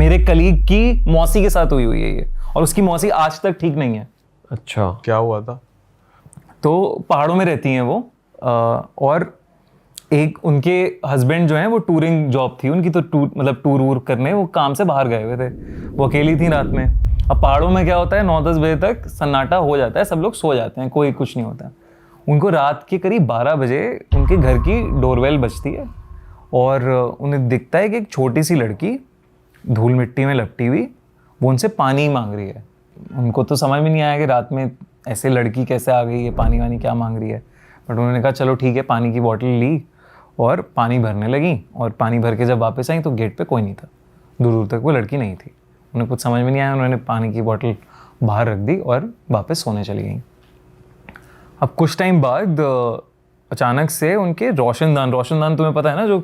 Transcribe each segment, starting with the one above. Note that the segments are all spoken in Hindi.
मेरे कलीग की मौसी के साथ हुई है ये, और उसकी मौसी आज तक ठीक नहीं है। अच्छा, क्या हुआ था? तो पहाड़ों में रहती हैं वो, और एक उनके हस्बैंड जो हैं वो टूरिंग जॉब थी उनकी, तो टूर वूर करने वो काम से बाहर गए हुए थे, वो अकेली थी रात में। अब पहाड़ों में क्या होता है, 9-10 बजे तक सन्नाटा हो जाता है, सब लोग सो जाते हैं, कोई कुछ नहीं होता। उनको रात के करीब 12 बजे उनके घर की डोरबेल बजती है, और उन्हें दिखता है कि एक छोटी सी लड़की धूल मिट्टी में लपटी हुई वो उनसे पानी मांग रही है। उनको तो समझ में नहीं आया कि रात में ऐसे लड़की कैसे आ गई है, पानी वानी क्या मांग रही है, बट उन्होंने कहा चलो ठीक है, पानी की बॉटल ली और पानी भरने लगी, और पानी भर के जब वापस आई तो गेट पे कोई नहीं था, दूर दूर तक वो लड़की नहीं थी। उन्हें कुछ समझ में नहीं आया, उन्होंने पानी की बॉटल बाहर रख दी और वापस सोने चली गई। अब कुछ टाइम बाद अचानक से उनके रोशनदान तुम्हें पता है ना, जो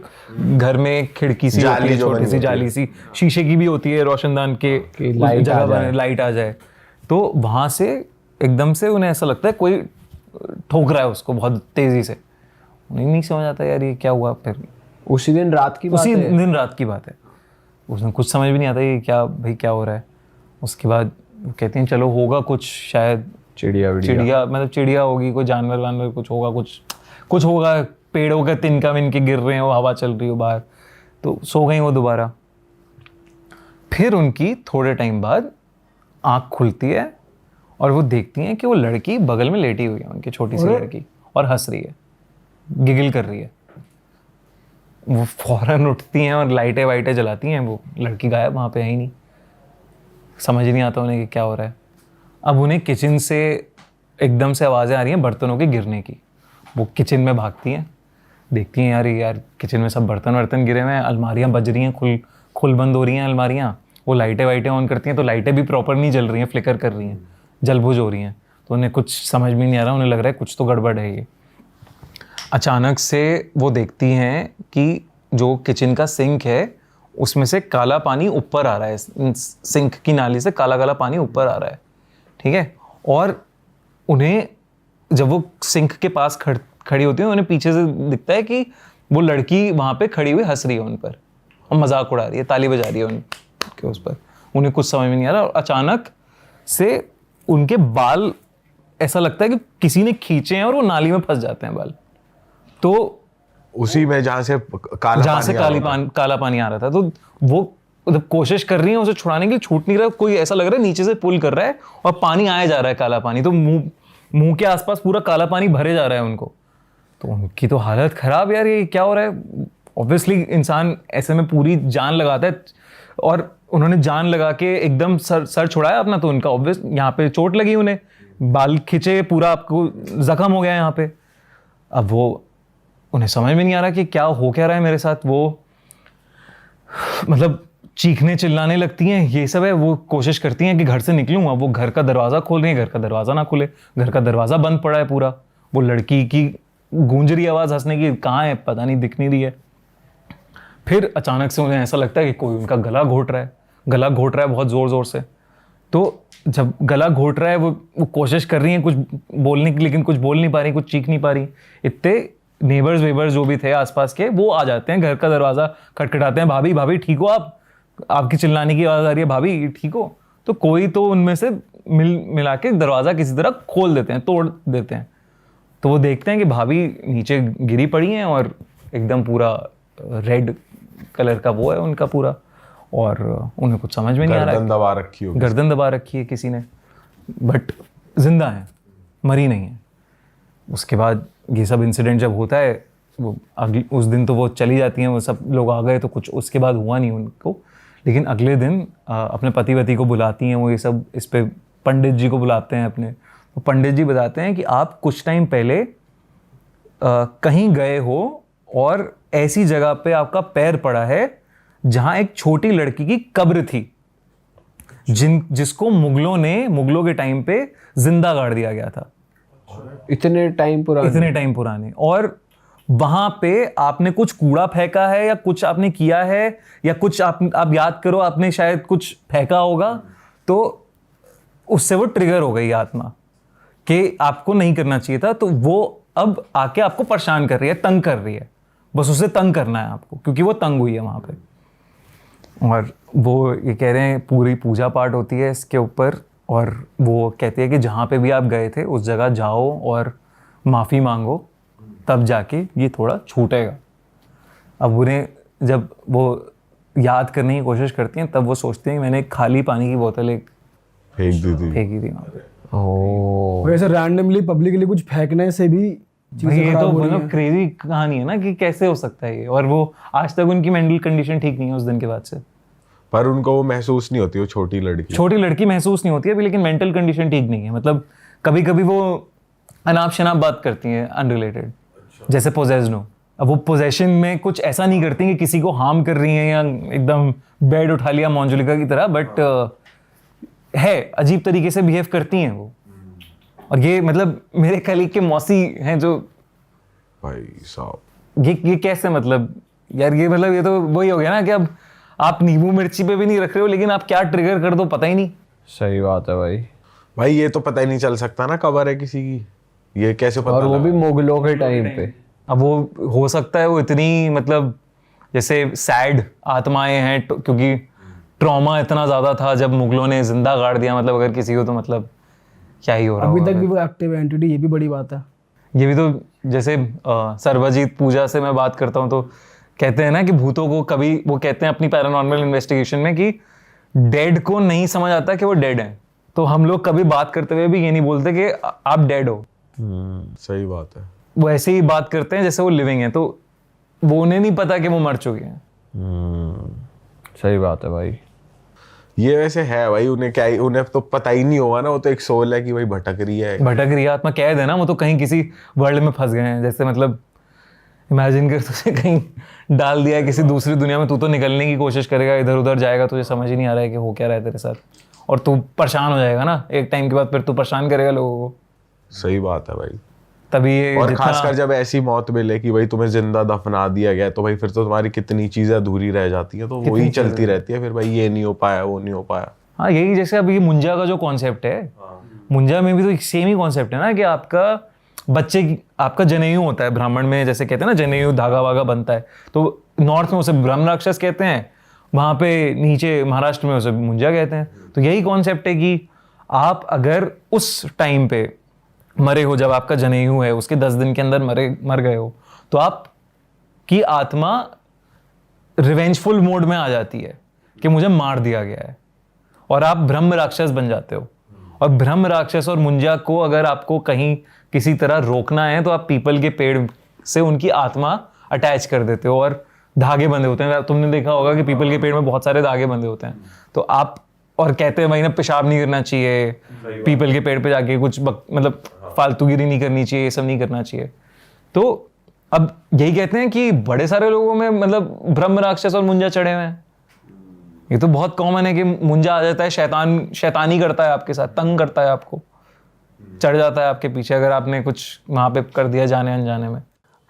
घर में खिड़की सी होती है, छोटी सी जाली सी, शीशे की भी होती है, रोशनदान के जगह पर लाइट आ जाए, तो वहां से एकदम से उन्हें ऐसा लगता है कोई ठोक रहा है उसको बहुत तेजी से। उन्हें नहीं समझ आता यार ये क्या हुआ। फिर उसी दिन रात की बात है, उसमें कुछ समझ भी नहीं आता ये क्या भाई क्या हो रहा है। उसके बाद कहते हैं चलो होगा कुछ, शायद चिड़िया मतलब चिड़िया होगी, कोई जानवर वानवर कुछ होगा, कुछ होगा, पेड़ों का तिनका मिनके गिर रहे हो, हवा चल रही हो बाहर, तो सो गई वो दोबारा। फिर उनकी थोड़े टाइम बाद आँख खुलती है और वो देखती हैं कि वो लड़की बगल में लेटी हुई है, उनकी छोटी सी लड़की, और हंस रही है, गिगिल कर रही है। वो फौरन उठती हैं और लाइटें वाइटें जलाती हैं, वो लड़की गायब, वहाँ पे है ही नहीं। समझ नहीं आता उन्हें कि क्या हो रहा है। अब उन्हें किचन से एकदम से आवाज़ें आ रही हैं बर्तनों के गिरने की। वो किचन में भागती हैं, देखती हैं यार किचन में सब बर्तन गिरे हुए हैं, अलमारियाँ बज रही हैं, खुल बंद हो रही हैं अलमारियाँ। वो लाइटें वाइटें ऑन करती हैं तो लाइटें भी प्रॉपर नहीं जल रही हैं, फ्लिकर कर रही हैं, जलबुझ हो रही हैं। तो उन्हें कुछ समझ में नहीं आ रहा, उन्हें लग रहा है कुछ तो गड़बड़ है ये। अचानक से वो देखती हैं कि जो किचन का सिंक है उसमें से काला पानी ऊपर आ रहा है, सिंक की नाली से काला काला पानी ऊपर आ रहा है, ठीक है। और उन्हें जब वो सिंक के पास खड़ी होती है, उन्हें पीछे से दिखता है कि वो लड़की वहाँ पे खड़ी हुई हंस रही है उन पर और मजाक उड़ा रही है, ताली बजा रही है उनके उस पर। उन्हें कुछ समझ में नहीं आ रहा, और अचानक से उनके बाल ऐसा लगता है कि किसी ने खींचे हैं और वो नाली में फंस जाते हैं बाल। तो उसी में जहाँ से काला पानी आ रहा था, तो वो मतलब कोशिश कर रही है उसे छुड़ाने के लिए, छूट नहीं रहा, कोई ऐसा लग रहा है नीचे से पुल कर रहा है और पानी आया जा रहा है काला पानी, तो मुंह के आसपास पूरा काला पानी भरे जा रहा है उनको। तो उनकी तो हालत खराब, यार ये क्या हो रहा है। ऑब्वियसली इंसान ऐसे में पूरी जान लगाता है, और उन्होंने जान लगा के एकदम सर छुड़ाया अपना, तो उनका ऑब्वियस यहाँ पे चोट लगी, उन्हें बाल खिंचे, पूरा आपको जख्म हो गया यहाँ पे। अब वो उन्हें समझ में नहीं आ रहा कि क्या हो क्या रहा है मेरे साथ। वो मतलब चीखने चिल्लाने लगती हैं, ये सब है। वो कोशिश करती हैं कि घर से निकलूँ, अब वो घर का दरवाज़ा खोल रही है, घर का दरवाज़ा ना खुले, घर का दरवाज़ा बंद पड़ा है पूरा। वो लड़की की गूंज रही आवाज़ हंसने की, कहाँ है पता नहीं, दिख नहीं रही है। फिर अचानक से उन्हें ऐसा लगता है कि कोई उनका गला घोट रहा है बहुत ज़ोर ज़ोर से। तो जब गला घोट रहा है, वो कोशिश कर रही हैं कुछ बोलने की, लेकिन कुछ बोल नहीं पा रही, कुछ चीख नहीं पा रही। इतने नेबर्स वेबर्स जो भी थे आसपास के, वो आ जाते हैं, घर का दरवाज़ा खटखटाते हैं, भाभी ठीक हो आप, आपकी चिल्लाने की आवाज़ आ रही है, भाभी ठीक हो। तो कोई तो उनमें से मिला के दरवाज़ा किसी तरह खोल देते हैं, तोड़ देते हैं। तो वो देखते हैं कि भाभी नीचे गिरी पड़ी हैं और एकदम पूरा रेड कलर का वो है उनका पूरा, और उन्हें कुछ समझ में नहीं आ रहा है। गर्दन दबा रखी है किसी ने, बट जिंदा है, मरी नहीं है। उसके बाद ये सब इंसिडेंट जब होता है, वो उस दिन तो वो चली जाती हैं, वो सब लोग आ गए, तो कुछ उसके बाद हुआ नहीं उनको। लेकिन अगले दिन अपने पति को बुलाती हैं वो, ये सब इस पे पंडित जी को बुलाते हैं अपने। तो पंडित जी बताते हैं कि आप कुछ टाइम पहले कहीं गए हो और ऐसी जगह पे आपका पैर पड़ा है जहां एक छोटी लड़की की कब्र थी, जिसको मुगलों के टाइम पे जिंदा गाड़ दिया गया था। इतने टाइम पुराने। और वहां पे आपने कुछ कूड़ा फेंका है या कुछ आपने किया है, या कुछ आप याद करो, आपने शायद कुछ फेंका होगा, तो उससे वो ट्रिगर हो गई आत्मा कि आपको नहीं करना चाहिए था। तो वो अब आके आपको परेशान कर रही है, तंग कर रही है, बस उसे तंग करना है आपको, क्योंकि वो तंग हुई है वहां पे। और वो ये कह रहे हैं पूरी पूजा पाठ होती है इसके ऊपर, और वो कहते हैं कि जहाँ पे भी आप गए थे उस जगह जाओ और माफ़ी मांगो, तब जाके ये थोड़ा छूटेगा। अब उन्हें जब वो याद करने की कोशिश करती हैं तब वो सोचते हैं मैंने एक खाली पानी की बोतल एक फेंक दी थी। फेंकी थी वहाँ पे। ओह, वैसे रैंडमली पब्लिकली कुछ फेंकने से भी भाई चीजें ये तो खराब हो रही मतलब हैं। क्रेजी कहानी है ना कि कैसे हो सकता है ये, और वो आज तक उनकी मेंटल कंडीशन ठीक नहीं है उस दिन के बाद से। पर उनको वो महसूस नहीं होती, वो छोटी लड़की महसूस नहीं होती है अभी, लेकिन मेंटल कंडीशन ठीक नहीं है। मतलब कभी कभी वो अनाप शनाप बात करती हैं अनरिलेटेड, जैसे पोजेस्नो। अब वो पोजेशन में कुछ ऐसा नहीं करती कि किसी को हार्म कर रही हैं या एकदम बेड उठा लिया मोंजुलिका की तरह, बट है अजीब तरीके से बिहेव करती हैं वो। और ये मतलब मेरे कलीग के मौसी हैं जो, भाई साहब ये कैसे, मतलब यार ये मतलब ये तो वही हो गया ना कि अब आप नींबू मिर्ची पे भी नहीं रख रहे हो, लेकिन आप क्या ट्रिगर कर दो पता ही नहीं। सही बात है भाई। भाई ये तो पता ही नहीं चल सकता ना कबर है किसी की, ये कैसे पता और वो लगा? भी मुगलों के टाइम पे। अब वो हो सकता है वो इतनी मतलब जैसे सैड आत्माएं हैं क्योंकि ट्रॉमा इतना ज़्यादा था जब मुगलों ने जिंदा गाड़ दिया, मतलब अगर किसी को तो मतलब क्या ही हो रहा अभी होगा। तक भी वो एक्टिव एंटिटी, ये भी बड़ी बात है। ये भी तो जैसे सर्वजीत पूजा से मैं बात करता हूँ तो कहते हैं ना कि भूतों को कभी, वो कहते हैं अपनी पैरानॉर्मल इन्वेस्टिगेशन में कि डेड को नहीं समझ आता कि वो डेड है। तो हम लोग कभी बात करते हुए भी ये नहीं बोलते कि आप डेड हो, सही बात है। वो ऐसे ही बात करते हैं जैसे वो लिविंग है, तो वो उन्हें नहीं पता कि वो मर चुके हैं। सही बात है भाई। ये वैसे है भाई, उन्हें तो पता ही नहीं होगा ना, वो तो एक सोल है कि भाई भटक रही है। भटक रही है आत्मा, कैद है ना वो, तो कहीं किसी वर्ल्ड में फंस गए हैं। जैसे मतलब इमेजिन कर तुझे कहीं डाल दिया है किसी दूसरी दुनिया में, तू तो निकलने की कोशिश करेगा, इधर उधर जाएगा, तुझे समझ ही नहीं आ रहा है कि हो क्या रहा है तेरे साथ, और तू परेशान हो जाएगा ना एक टाइम के बाद, फिर तू परेशान करेगा लोगों को। सही बात है भाई। तभी ये और जितना- खासकर जब ऐसी मौत मिले कि भाई तुम्हें जिंदा दफना दिया गया, तो भाई फिर तो तुम्हारी कितनी चीजें अधूरी रह जाती है, तो वही चलती रहती है फिर भाई, ये नहीं हो पाया, वो नहीं हो पाया। हाँ यही, जैसे अब ये मुंजा का जो कॉन्सेप्ट है, मुंजा में भी तो सेम ही कॉन्सेप्ट है ना कि आपका बच्चे की, आपका जनेयू होता है ब्राह्मण में, जैसे कहते हैं ना जनेयू धागा वागा बनता है, तो नॉर्थ में उसे ब्रह्म राक्षस कहते हैं, वहाँ पे नीचे महाराष्ट्र में उसे मुंजा कहते हैं। तो यही कॉन्सेप्ट है कि आप अगर उस टाइम पे मरे हो, जब आपका जनेयू है उसके 10 दिन के अंदर मर गए हो, तो आप की आत्मा रिवेंजफुल मोड में आ जाती है कि मुझे मार दिया गया है, और आप ब्रह्म राक्षस बन जाते हो। और ब्रह्म राक्षस और मुंजा को अगर आपको कहीं किसी तरह रोकना है तो आप पीपल के पेड़ से उनकी आत्मा अटैच कर देते हो, और धागे बंधे होते हैं। तुमने देखा होगा कि पीपल के पेड़ में बहुत सारे धागे बंधे होते हैं, तो आप, और कहते हैं भाई ना पेशाब नहीं करना चाहिए, पीपल के पेड़ पे जाके कुछ मतलब फालतूगिरी नहीं करनी चाहिए, ये सब नहीं करना चाहिए। तो अब यही कहते हैं कि बड़े सारे लोगों में मतलब ब्रह्म राक्षस और मुंजा चढ़े हुए हैं। ये तो बहुत कॉमन है कि मुंजा आ जाता है, शैतानी करता है आपके साथ, तंग करता है आपको, चढ़ जाता है आपके पीछे अगर आपने कुछ वहां पे कर दिया जाने अनजाने में।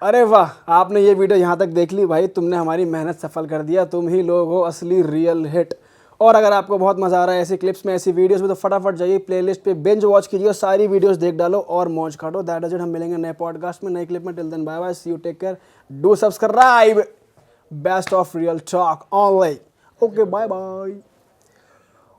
अरे वाह, आपने ये वीडियो यहाँ तक देख ली भाई, तुमने हमारी मेहनत सफल कर दिया। तुम ही लोग हो असली रियल हिट। और अगर आपको बहुत मजा आ रहा है ऐसी क्लिप्स में, ऐसी वीडियोस में, तो फटाफट जाइए प्लेलिस्ट पे बिंज वॉच कीजिए और सारी वीडियोस देख डालो और मौज काटो। That is it. हम मिलेंगे नए पॉडकास्ट में, नई क्लिप में। Till then bye bye, see you, take care, do subscribe. Best of Real Talk Online. Okay, bye bye.